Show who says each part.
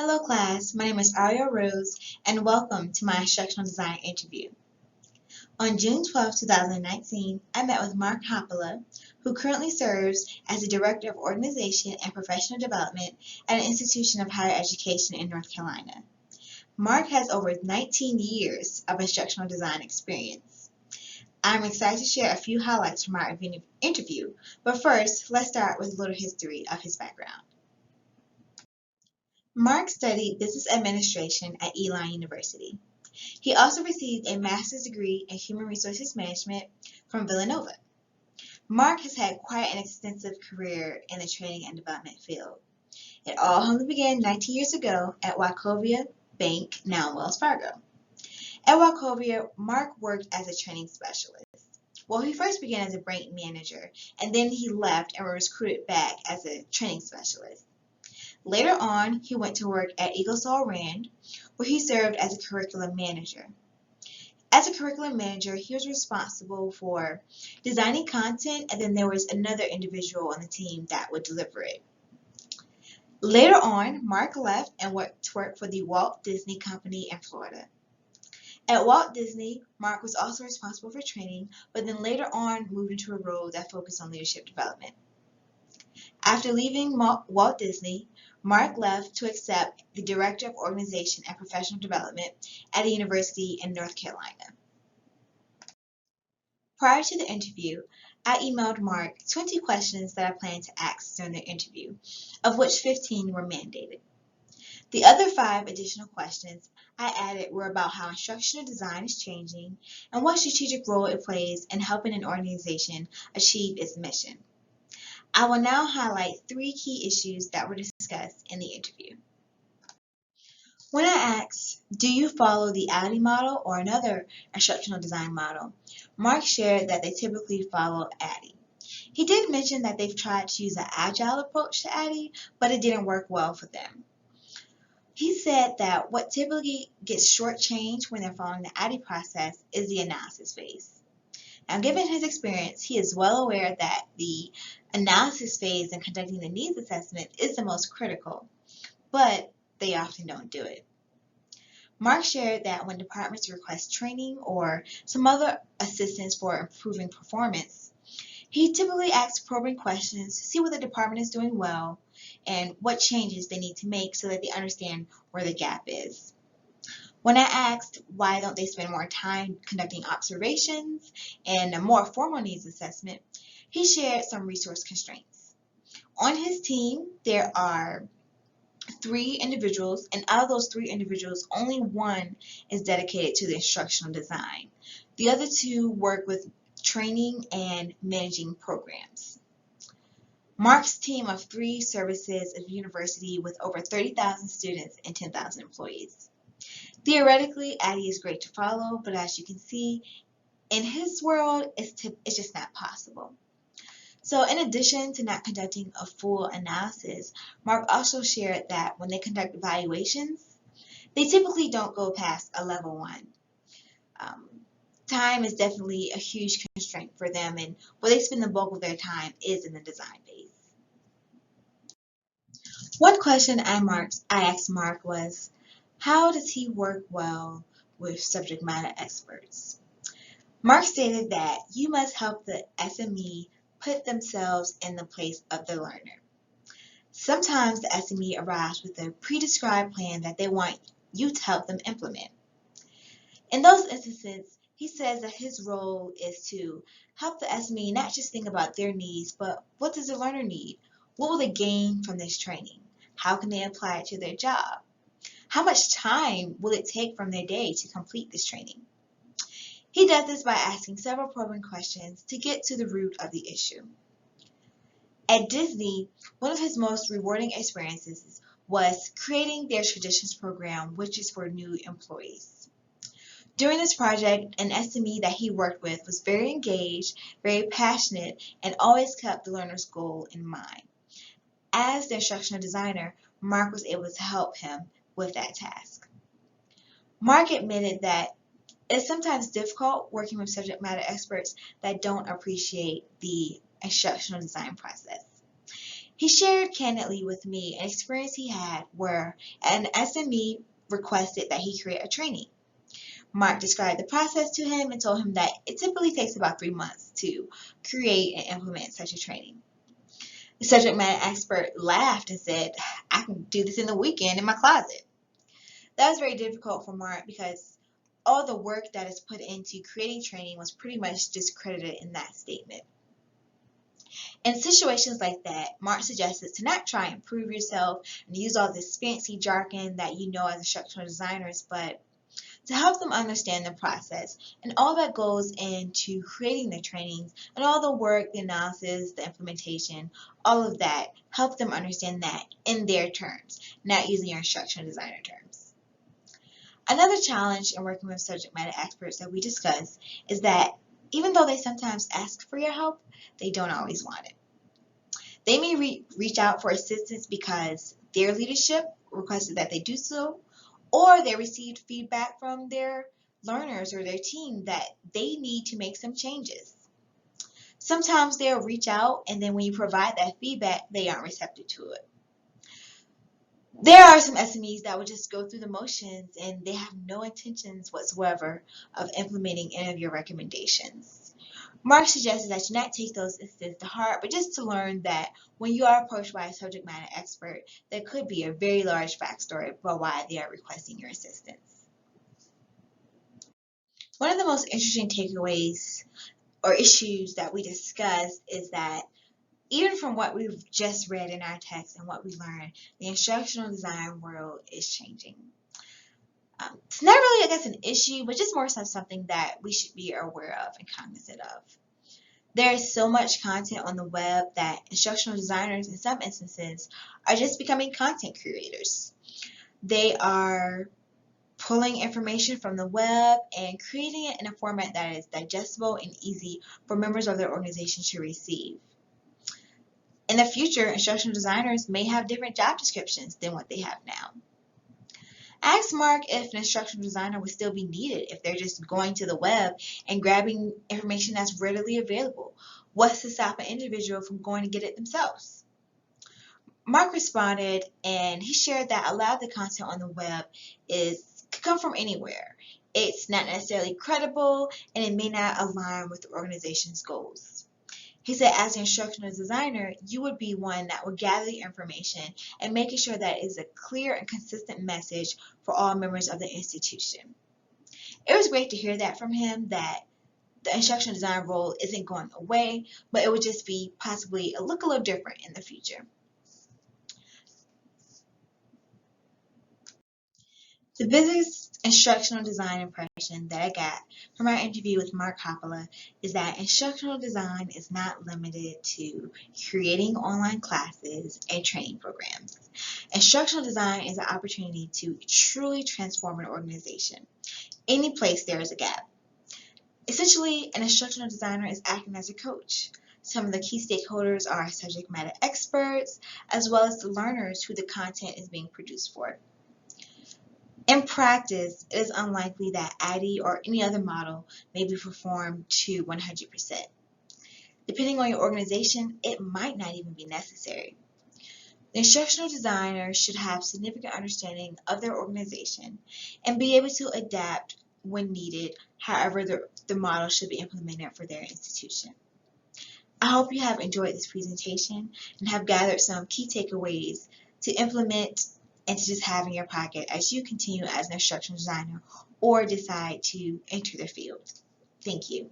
Speaker 1: Hello class, my name is Aria Rose and welcome to my instructional design interview. On June 12, 2019, I met with Mark Hoppala, who currently serves as the Director of Organization and Professional Development at an institution of higher education in North Carolina. Mark has over 19 years of instructional design experience. I'm excited to share a few highlights from our interview, but first, let's start with a little history of his background. Mark studied business administration at Elon University. He also received a master's degree in human resources management from Villanova. Mark has had quite an extensive career in the training and development field. It all only began 19 years ago at Wachovia Bank, now Wells Fargo. At Wachovia, Mark worked as a training specialist. Well, he first began as a branch manager, and then he left and was recruited back as a training specialist. Later on, he went to work at Ingersoll Rand, where he served as a curriculum manager. As a curriculum manager, he was responsible for designing content, and then there was another individual on the team that would deliver it. Later on, Mark left and went to work for the Walt Disney Company in Florida. At Walt Disney, Mark was also responsible for training, but then later on moved into a role that focused on leadership development. After leaving Walt Disney, Mark left to accept the Director of Organization and Professional Development at a university in North Carolina. Prior to the interview, I emailed Mark 20 questions that I planned to ask during the interview, of which 15 were mandated. The other 5 additional questions I added were about how instructional design is changing and what strategic role it plays in helping an organization achieve its mission. I will now highlight 3 key issues that were discussed in the interview. When I asked, do you follow the ADDIE model or another instructional design model, Mark shared that they typically follow ADDIE. He did mention that they've tried to use an agile approach to ADDIE, but it didn't work well for them. He said that what typically gets shortchanged when they're following the ADDIE process is the analysis phase. Now, given his experience, he is well aware that the analysis phase in conducting the needs assessment is the most critical, but they often don't do it. Mark shared that when departments request training or some other assistance for improving performance, he typically asks probing questions to see what the department is doing well and what changes they need to make so that they understand where the gap is. When I asked why don't they spend more time conducting observations and a more formal needs assessment, he shared some resource constraints. On his team, there are 3 individuals, and out of those 3 individuals, only 1 is dedicated to the instructional design. The other 2 work with training and managing programs. Mark's team of 3 services a university with over 30,000 students and 10,000 employees. Theoretically, ADDIE is great to follow, but as you can see, in his world, it's just not possible. So in addition to not conducting a full analysis, Mark also shared that when they conduct evaluations, they typically don't go past a level 1. Time is definitely a huge constraint for them, and where they spend the bulk of their time is in the design phase. One question I asked Mark was, how does he work well with subject matter experts? Mark stated that you must help the SME put themselves in the place of the learner. Sometimes the SME arrives with a pre-described plan that they want you to help them implement. In those instances, he says that his role is to help the SME not just think about their needs, but what does the learner need? What will they gain from this training? How can they apply it to their job? How much time will it take from their day to complete this training? He does this by asking several probing questions to get to the root of the issue. At Disney, one of his most rewarding experiences was creating their Traditions program, which is for new employees. During this project, an SME that he worked with was very engaged, very passionate, and always kept the learner's goal in mind. As the instructional designer, Mark was able to help him with that task. Mark admitted that it is sometimes difficult working with subject matter experts that don't appreciate the instructional design process. He shared candidly with me an experience he had where an SME requested that he create a training. Mark described the process to him and told him that it typically takes about 3 months to create and implement such a training. The subject matter expert laughed and said, I can do this in the weekend in my closet. That was very difficult for Mark because all the work that is put into creating training was pretty much discredited in that statement. In situations like that, Mark suggested to not try and prove yourself and use all this fancy jargon that you know as instructional designers, but to help them understand the process and all that goes into creating the trainings and all the work, the analysis, the implementation, all of that, help them understand that in their terms, not using your instructional designer terms. Another challenge in working with subject matter experts that we discuss is that even though they sometimes ask for your help, they don't always want it. They may reach out for assistance because their leadership requested that they do so, or they received feedback from their learners or their team that they need to make some changes. Sometimes they'll reach out, and then when you provide that feedback, they aren't receptive to it. There are some SMEs that will just go through the motions and they have no intentions whatsoever of implementing any of your recommendations. Mark suggested that you not take those instances to heart, but just to learn that when you are approached by a subject matter expert, there could be a very large backstory about why they are requesting your assistance. One of the most interesting takeaways or issues that we discussed is that even from what we've just read in our text and what we learned, the instructional design world is changing. It's not really, I guess, an issue, but just more so something that we should be aware of and cognizant of. There is so much content on the web that instructional designers, in some instances, are just becoming content creators. They are pulling information from the web and creating it in a format that is digestible and easy for members of their organization to receive. In the future, instructional designers may have different job descriptions than what they have now. Ask Mark if an instructional designer would still be needed if they're just going to the web and grabbing information that's readily available. What's to stop an individual from going to get it themselves? Mark responded and he shared that a lot of the content on the web could come from anywhere. It's not necessarily credible and it may not align with the organization's goals. He said as an instructional designer, you would be one that would gather the information and making sure that it is a clear and consistent message for all members of the institution. It was great to hear that from him, that the instructional design role isn't going away, but it would just be possibly look a little different in the future. The biggest instructional design impression that I got from our interview with Mark Hoppola is that instructional design is not limited to creating online classes and training programs. Instructional design is an opportunity to truly transform an organization. Any place there is a gap. Essentially, an instructional designer is acting as a coach. Some of the key stakeholders are subject matter experts, as well as the learners who the content is being produced for. In practice, it is unlikely that ID or any other model may be performed to 100%. Depending on your organization, it might not even be necessary. The instructional designer should have significant understanding of their organization and be able to adapt when needed, however the model should be implemented for their institution. I hope you have enjoyed this presentation and have gathered some key takeaways to implement and to just have in your pocket as you continue as an instructional designer or decide to enter the field. Thank you.